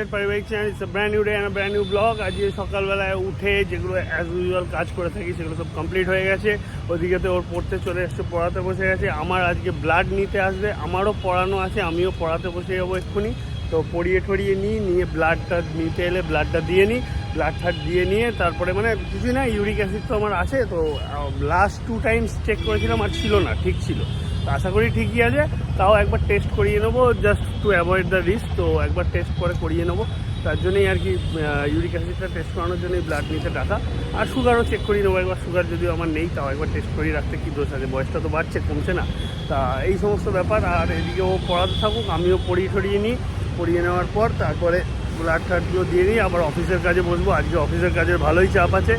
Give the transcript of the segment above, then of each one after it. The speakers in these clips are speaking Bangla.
আনলিমিটেড পারিবারিক channel. It's brand new day and brand new blog. আজকে সকালবেলায় উঠে যেগুলো অ্যাজ ইউজুয়াল কাজ করে থাকি সেগুলো সব কমপ্লিট হয়ে গেছে। ওদিকে তো ওর পড়তে চলে এসছে, পড়াতে বসে গেছে। আমার আজকে ব্লাড নিতে আসবে, আমারও পড়ানো আছে, আমিও পড়াতে বসে যাবো এক্ষুনি। তো পড়িয়ে টড়িয়ে নিয়ে ব্লাডটা নিতে এলে ব্লাডটা দিয়ে নিই। ব্লাড ঠাড দিয়ে নিয়ে তারপরে মানে কিছুই না, ইউরিক অ্যাসিড তো আমার আছে। তো লাস্ট 2 টাইমস চেক করেছিলাম আর ছিল না, ঠিক ছিল। তো আশা করি ঠিকই আছে, তাও একবার টেস্ট করিয়ে নেবো just to avoid the risk. তো একবার টেস্ট করে করিয়ে নেবো, তার জন্যই আর কি ইউরিক অ্যাসিডটা টেস্ট করানোর জন্যই ব্লাড নিতে ডাকা। আর সুগারও চেক করিয়ে নেবো একবার, সুগার যদিও আমার নেই তাও একবার টেস্ট করিয়ে রাখতে কী দোষ আছে, বয়সটা তো বাড়ছে, কমছে না। তা এই সমস্ত ব্যাপার। আর এদিকে ও পড়াতে থাকুক, আমিও পড়িয়ে নিই। পড়িয়ে নেওয়ার পর তারপরে ব্লাড টাডগুলো দিয়ে নিই, আবার অফিসের কাজে বসবো। আজকে অফিসের কাজের ভালোই চাপ আছে।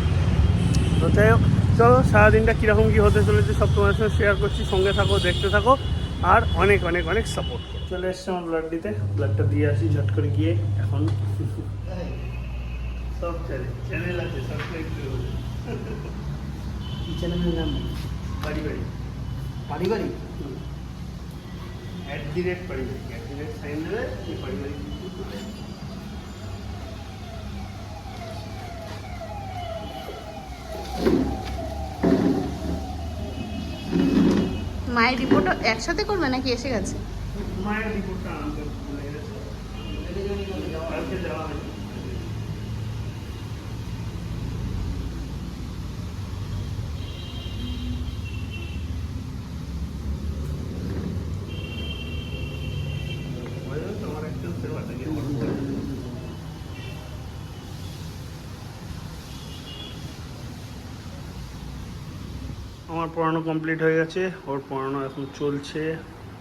তো যাই হোক, চলো সারাদিনটা কীরকম কী হতে চলেছে সব তোমার সঙ্গে শেয়ার করছি। সঙ্গে থাকো, দেখতে থাকো, আর অনেক অনেক অনেক সাপোর্ট করো। চলে এসছে আমার ব্লাড দিতে, ব্লাডটা দিয়ে আসি ঝট করে গিয়ে। এখন সব চ্যানেল আছে, সাবস্ক্রাইব করো। কি চ্যানেলের নাম? পারিবারিক পারিবারিক @ সাইন দেবে, পারিবারিক। মায়ের রিপোর্টও একসাথে করবে নাকি এসে গেছে? মায়ের রিপোর্টটা আনতে ভুলে গেছে, কালকে যাওয়া হয়নি। আমার পড়ানো কমপ্লিট হয়ে গেছে, ওর পড়ানো এখন চলছে।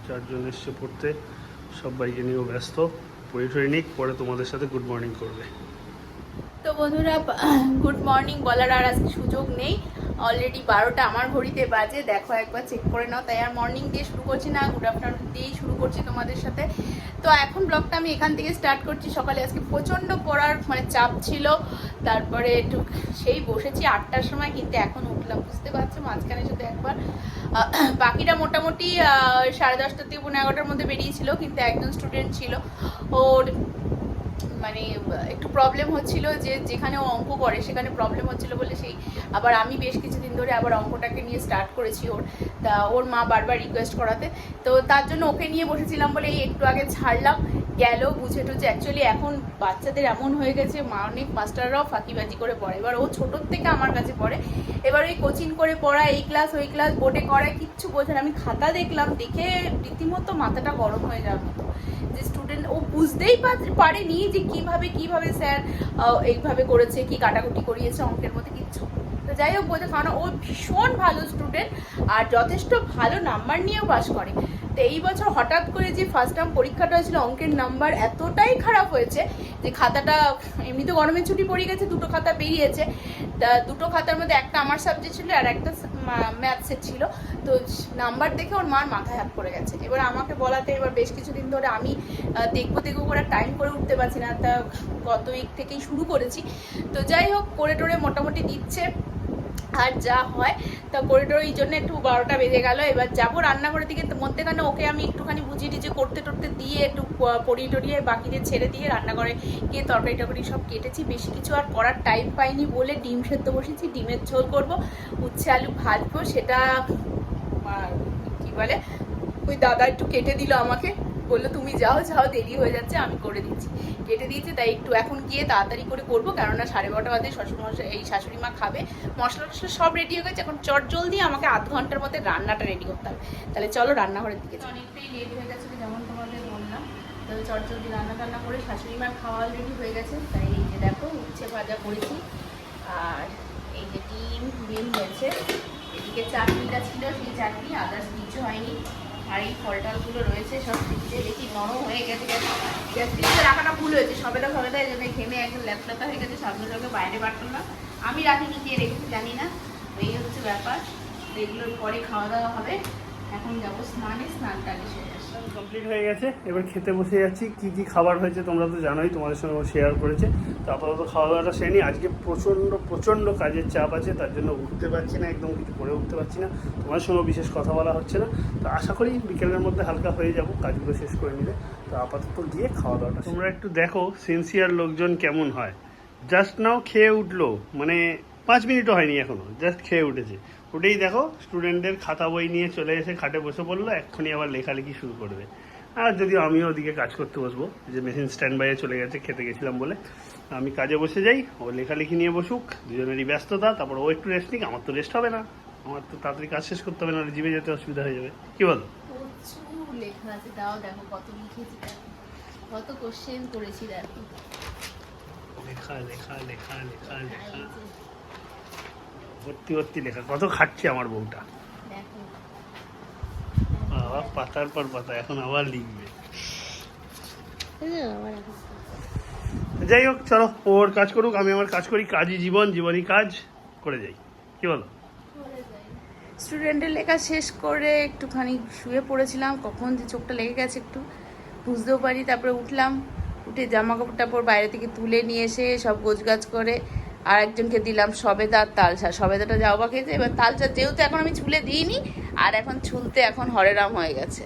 4 জন এসছে পড়তে, সবাইকে নিয়েও ব্যস্ত। পড়ে নিক, পরে তোমাদের সাথে গুড মর্নিং করবে। তো বন্ধুরা, গুড মর্নিং বলার আর আজকে সুযোগ নেই। অলরেডি 12টা আমার ঘড়িতে বাজে, দেখো একবার চেক করে নাও। তাই আর মর্নিং দিয়ে শুরু করছি না, গুড আফটারনুন দিয়েই শুরু করছি তোমাদের সাথে। তো এখন ব্লগটা আমি এখান থেকে স্টার্ট করছি। সকালে আজকে প্রচণ্ড পড়ার মানে চাপ ছিল, তারপরে একটু সেই বসেছি 8টার সময়, কিন্তু এখন উঠলাম, বুঝতে পারছো মাঝখানে শুধু একবার। বাকিটা মোটামুটি 10:30 থেকে 11টার মধ্যে বেরিয়েছিল, কিন্তু একজন স্টুডেন্ট ছিল, ওর মানে একটু প্রবলেম হচ্ছিল, যেখানে ও অঙ্ক করে সেখানে প্রবলেম হচ্ছিল বলে সেই আবার আমি বেশ কিছুদিন ধরে আবার অঙ্কটাকে নিয়ে স্টার্ট করেছি তা ওর মা বারবার রিকোয়েস্ট করাতে, তো তার জন্য ওকে নিয়ে বসেছিলাম বলে এই একটু আগে ছাড়লাম, গেল বুঝে টুঝে। অ্যাকচুয়ালি এখন বাচ্চাদের এমন হয়ে গেছে, অনেক মাস্টাররাও ফাঁকিবাজি করে পড়ে। এবার ও ছোটোর থেকে আমার কাছে পড়ে, এবার ওই কোচিং করে পড়া, এই ক্লাস ওই ক্লাস, বোর্ডে করে, কিচ্ছু বোঝে না। আমি খাতা দেখলাম, দেখে রীতিমতো মাথাটা গরম হয়ে যাওয়ার মতো। যে স্টুডেন্ট ও বুঝতেই পারেনি যে কিভাবে স্যার এইভাবে করেছে, কি কাটাকুটি করিয়েছে অঙ্কের মধ্যে, কিচ্ছু। তো যাই হোক বোঝে, কারণ ও ভীষণ ভালো স্টুডেন্ট আর যথেষ্ট ভালো নাম্বার নিয়েও পাস করে। তো এই বছর হঠাৎ করে যে ফার্স্ট টার্ম পরীক্ষাটা হয়েছিল, অঙ্কের নাম্বার এতটাই খারাপ হয়েছে যে খাতাটা এমনি তো গরমের ছুটি পড়ে গেছে, 2টো খাতা বেরিয়েছে। তা 2টো খাতার মধ্যে একটা আমার সাবজেক্ট ছিল আর একটা ম্যাথসের ছিল। তো নাম্বার দেখে ওর মার মাথায় হাত পড়ে গেছে। এবার আমাকে বলাতে এবার বেশ কিছুদিন ধরে আমি দেখবো করে টাইম করে উঠতে পারছি না, তা গত উইক থেকেই শুরু করেছি। তো যাই হোক, করে টোরে মোটামুটি দিচ্ছে আর যা হয় তা করে টোরে, এই জন্য একটু 12টা বেজে গেল। এবার যাবো রান্নাঘরের দিকে, মধ্যেখানে ওকে আমি একটুখানি বুঝিয়ে টিঝিয়ে করতে দিয়ে একটু পড়িয়ে টড়িয়ে বাকিদের ছেড়ে দিয়ে রান্নাঘরে গিয়ে তরকারি টরকারি সব কেটেছি। বেশি কিছু আর করার টাইম পাইনি বলে ডিম সেদ্ধ বসেছি, ডিমের ঝোল করব, উচ্ছে আলু ভাজবো। সেটা কি বলে, ওই দাদা একটু কেটে দিল আমাকে, বললো তুমি যাও দেরি হয়ে যাচ্ছে, আমি করে দিচ্ছি। কেটে দিয়েছে, তাই একটু এখন গিয়ে তাড়াতাড়ি করে করবো, কেননা 12:30 বাজে শাশুড়ি মা খাবে। মশলা টশলা সব রেডি হয়ে গেছে, এখন চট জলদি আমাকে আধ ঘন্টার মধ্যে রান্নাটা রেডি করতে হবে। তাহলে চলো রান্নাঘরের দিকে। অনেকটাই লেট হয়ে গেছে যেমন তোমাদের বললাম, তাহলে চট জলদি রান্না করে শাশুড়ি মার খাওয়া অলরেডি হয়ে গেছে। তাই এই যে দেখো উচ্ছে ভাজা করেছি, আর এই যে ডিম হয়েছে, এদিকে চাটনিটা ছিল, সেই চাটনি, আদার্স কিছু হয়নি। আর এই ফল টলগুলো রয়েছে সব ফ্রিজে, দেখি নরম হয়ে গেছে, ফ্রিজে রাখাটা ভুল হয়েছে, সবেদা এই জন্য ঘেমে একদম ল্যাপলাতা হয়ে গেছে, সামনেটাকে বাইরে বাড়তাম না, আমি রাখিনি, কে রেখেছি জানি না। এই হচ্ছে ব্যাপার। এগুলোর পরে খাওয়া দাওয়া হবে। এখন যাবো স্নানে, স্নানটা আগে সেরে আসবো। কমপ্লিট হয়ে গেছে, এবার খেতে বসে যাচ্ছি। কি কি খাবার হয়েছে তোমরা তো জানোই, তোমাদের সঙ্গে শেয়ার করেছে। তো আপাতত খাওয়া দাওয়াটা সেরে আজকে প্রচণ্ড কাজের চাপ আছে, তার জন্য উঠতে পারছি না, একদম কিছু করে উঠতে পারছি না, তোমার সঙ্গে বিশেষ কথা বলা হচ্ছে না। তো আশা করি বিকেলের মধ্যে হালকা হয়ে যাব কাজগুলো শেষ করে নিলে। তো আপাতত গিয়ে খাওয়া দাওয়াটা তোমরা একটু দেখো সিনসিয়ার লোকজন কেমন হয়। জাস্ট নাও খেয়ে উঠলো, মানে 5 মিনিটও হয়নি এখনও, জাস্ট খেয়ে উঠেছে। উঠেই দেখো স্টুডেন্টদের খাতা বই নিয়ে চলে এসে খাটে বসে পড়লো, এক্ষুনি আবার লেখালেখি শুরু করবে। আর যদিও আমিও ওদিকে কাজ করতে বসবো, যে মেশিন স্ট্যান্ড বাইয়ে চলে গেছে, খেতে গেছিলাম বলে। আমি কাজে বসে যাই, ও লেখালেখি নিয়ে বসুক, দুজনেরই ব্যস্ততা। তারপর ও একটু রেস্ট নিক, আমার তো রেস্ট হবে না, আমার তো তাড়াতাড়ি কাজ শেষ করতে হবে, না জিমে যেতে অসুবিধা হয়ে যাবে। কি বলো? প্রচুর লেখা আছে, তাও দেখো কত লিখেছি, কত কোশ্চেন করেছি দেখো। লেখা লেখা লেখা লেখা লেখা ভর্তি ভর্তি লেখা। কত খাচ্ছে আমার বউটা, দেখো বাবা, পাতার পর পাতা এখন আবার লিখবে। যাই হোক, চলো ওর কাজ করুক, আমি আমার কাজ করি। কাজই জীবন, জীবনই কাজ করে যাই। কি বলো? স্টুডেন্টের লেখা শেষ করে একটুখানি শুয়ে পড়েছিলাম, কখন যে চোখটা লেগে গেছে একটু বুঝতেও পারি। তারপরে উঠলাম, উঠে জামা কাপড় টাপড় বাইরে থেকে তুলে নিয়ে এসে সব গোছগাছ করে আর একজনকে দিলাম সবেদা আর তালচা। সবেদাটা যাওয়া খেয়েছে, এবার তালচা যেহেতু এখন আমি ছুলে দিইনি, আর এখন ছুলতে এখন হরেরাম হয়ে গেছে।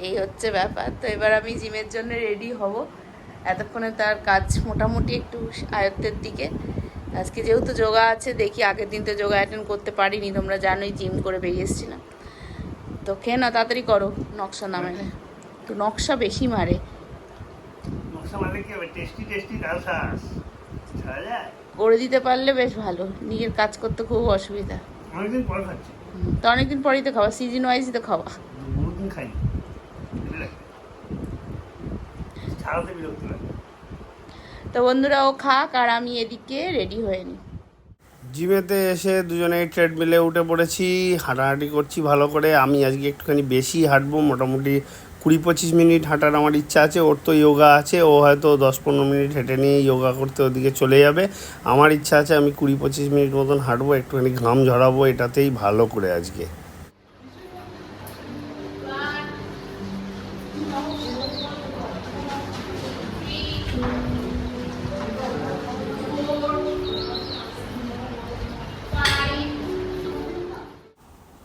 এই হচ্ছে ব্যাপার। তো এবার আমি জিমের জন্য রেডি হব। এতক্ষণে তার কাজ মোটামুটি একটু আয়ত্তের দিকে। আজকে যেহেতু যোগা আছে, দেখি, আগের দিন তো যোগা অ্যাটেন্ড করতে পারিনি, তোমরা জানোই জিম করে বেরিয়ে এসেছিলাম। তো খেয়ে না, তাড়াতাড়ি করো, নকশা না মেরে। তো নকশা বেশি মারে, করে দিতে পারলে বেশ ভালো, নিজের কাজ করতে খুব অসুবিধা। অনেকদিন পর খাচ্ছি তো অনেকদিন পরেই তো খাওয়া, সিজন ওয়াইজই তো খাওয়া। বহুদিন খাই, ছাড়াতে বিরক্ত লাগে। তো বন্ধুরা ও খাক, আর আমি এদিকে রেডি হয়ে নিই। জিমেতে এসে দুজনে ট্রেডমিলে উঠে পড়েছি, হাঁটাহাঁটি করছি ভালো করে। আমি আজকে একটুখানি বেশি হাঁটবো, মোটামুটি 20-25 মিনিট হাঁটার আমার ইচ্ছা আছে। ওর তো যোগা আছে, ও হয়তো 10-15 মিনিট হেঁটে নিয়ে যোগা করতে ওদিকে চলে যাবে। আমার ইচ্ছা আছে আমি 20-25 মিনিট মতন হাঁটবো, একটুখানি ঘাম ঝরাবো, এটাতেই ভালো করে আজকে।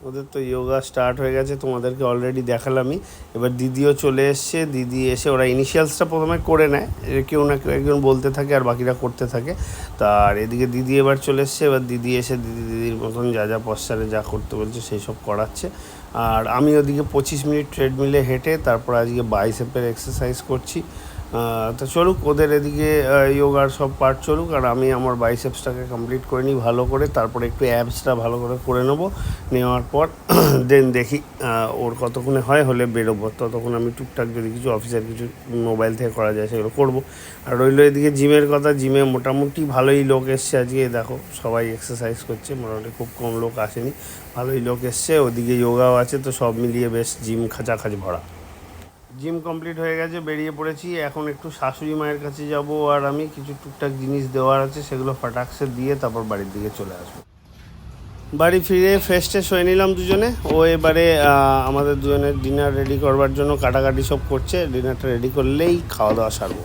ওদের তো যোগা স্টার্ট হয়ে গেছে, তোমাদেরকে অলরেডি দেখালামই। এবার দিদিও চলে এসছে, দিদি এসে ওরা ইনিশিয়ালসটা প্রথমে করে নেয়, কেউ না কেউ একজন বলতে থাকে আর বাকিরা করতে থাকে। তার এদিকে দিদি এবার চলে এসছে, এবার দিদি এসে দিদির মতন যা যা পশ্চারে যা করতে বলছে সেই সব করাচ্ছে। আর আমি ওদিকে 25 মিনিট ট্রেডমিলে হেঁটে তারপর আজকে বাইসেপের এক্সারসাইজ করছি। তো চলুক, ওদের এদিকে যোগার সব পার্ট চলুক, আর আমি আমার বাইসেপসটাকে কমপ্লিট করে নিই ভালো করে, তারপরে একটু অ্যাবসটা ভালো করে নেবো। নেওয়ার পর দেন দেখি ওর কতক্ষণে হলে বেরোবো। ততক্ষণ আমি টুকটাক যদি কিছু অফিসের কিছু মোবাইল থেকে করা যায় সেগুলো করবো। আর রইলো এদিকে জিমের কথা। জিমে মোটামুটি ভালোই লোক এসছে আজকে, দেখো সবাই এক্সারসাইজ করছে, মোটামুটি খুব কম লোক আসেনি, ভালোই লোক এসছে। ওদিকে যোগাও আছে, তো সব মিলিয়ে বেশ জিম খাঁচাখাঁচি ভরা। জিম কমপ্লিট হয়ে গেছে, বেরিয়ে পড়েছি। এখন একটু শাশুড়ি মায়ের কাছে যাব, আর আমি কিছু টুকটাক জিনিস দেওয়ার আছে সেগুলো ফাটাক্সে দিয়ে তারপর বাড়ির দিকে চলে আসবো। বাড়ি ফিরে ফ্রেশ ট্রেশ হয়ে নিলাম দুজনে। ও এবারে আমাদের দুজনের ডিনার রেডি করবার জন্য কাটাকাটি সব করছে। ডিনারটা রেডি করলেই খাওয়া দাওয়া সারবো।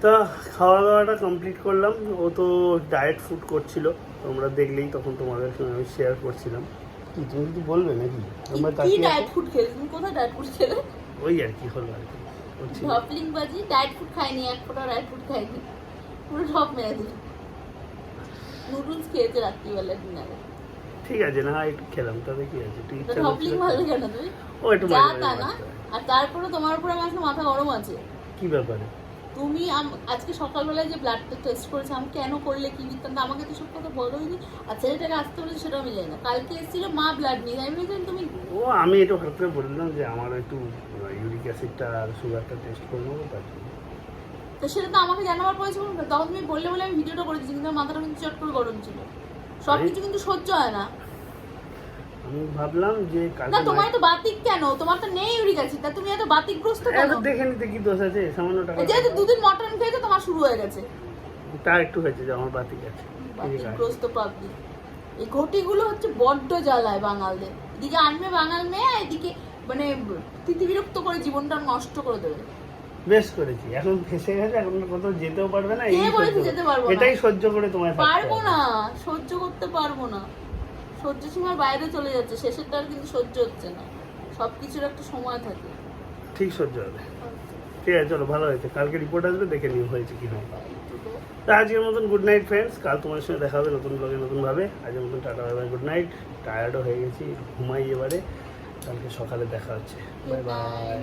তা খাওয়া দাওয়াটা কমপ্লিট করলাম। ও তো ডায়েট ফুড করছিল, তোমরা দেখলেই, তখন তোমাদের সঙ্গে আমি শেয়ার করছিলাম। কি তুমি কিছু বলবে নাকি? কি ডায়েট ফুড খেলে? তুমি কোথায় ডায়েট ফুড খেলে? ওই আর কি হলো আর কি, ঢপলিং বাজি। ডায়েট ফুড খাইনি, এক ফোঁটা ডায়েট ফুড খাইনি, পুরো ঢপ মেরে দিল। নুডলস খেয়েছে রাত্রিবেলা ডিনারে। ঠিক আছে না, একটু খেলাম, তবে কি আছে, তুই ঢপলিং ভালো কেন তুমি? ও একটু যা তা না। আর তারপরে তোমার উপর আমার মাথা গরম আছে। কি ব্যাপারে? তুমি আজকে সকালবেলায় যে ব্লাডটা টেস্ট করেছে, আমি কেন করলে কি বৃত্তান্ত, আমাকে তো সব কথা বলোইনি। আর ছেলেটাকে আসতে বলেছে সেটা আমি জানি না। কালকে এসেছিল মা ব্লাড নিয়ে, আমি বলছিলাম তুমি আমি একটু হঠাৎ করে বললাম যে আমার একটু ইউরিক অ্যাসিডটা আর সুগারটা টেস্ট করে নেবো, তার জন্য। তো সেটা তো আমাকে জানাবার পয়সা বলবে, তখন তুমি বললে বলে আমি ভিডিওটা করে দিচ্ছি, কিন্তু মাথাটা কিন্তু চট করে গরম ছিল। সব কিছু কিন্তু সহ্য হয় না। আমি ভাবলাম যে না, তোমার তো বাতিক কেন? তোমার তো নেই ইউরিক অ্যাসিড, তা তুমি এত বাতিকগ্রস্ত কেন? দেখে নিতে কি দোষ আছে, সামান্য টাকা। যেহেতু দুদিন মটন খেয়েছো তোমার শুরু হয়ে গেছে। তা একটু হয়েছে যে আমার বাতিক আছে। বাতিকগ্রস্ত পাবলিক। এই ঘটিগুলো হচ্ছে বড্ড জ্বালায় বাঙালদের। এদিকে আনবে বাঙাল মেয়ে, এদিকে মানে তিতিবিরক্ত করে জীবনটা নষ্ট করে দেবে। বেশ করেছি, এখন ফেসে গেছে, এখন কোথাও যেতেও পারবে না। কে বলেছে যেতে পারবো না? এটাই সহ্য করে তোমায় থাকতে পারবো হবে। না, সহ্য করতে পারবো না, সহ্য সীমার বাইরে চলে যাচ্ছে, শেষেরটা আর কিন্তু সহ্য হচ্ছে না। সবকিছুর একটা সময় থাকে। ঠিক সহ্য হবে। ঠিক আছে, চলো, ভালো হয়েছে। কালকে রিপোর্ট আসবে, দেখে নিও হয়েছে কি হয়। তা আজকের মতন গুড নাইট ফ্রেন্ডস, কাল তোমার সঙ্গে দেখা হবে নতুন ব্লগে নতুনভাবে। আজকের মতন tata, bye bye, good night. টায়ার্ডও হয়ে গেছি, ঘুমাই এবারে, কালকে সকালে দেখা হচ্ছে। Bye by.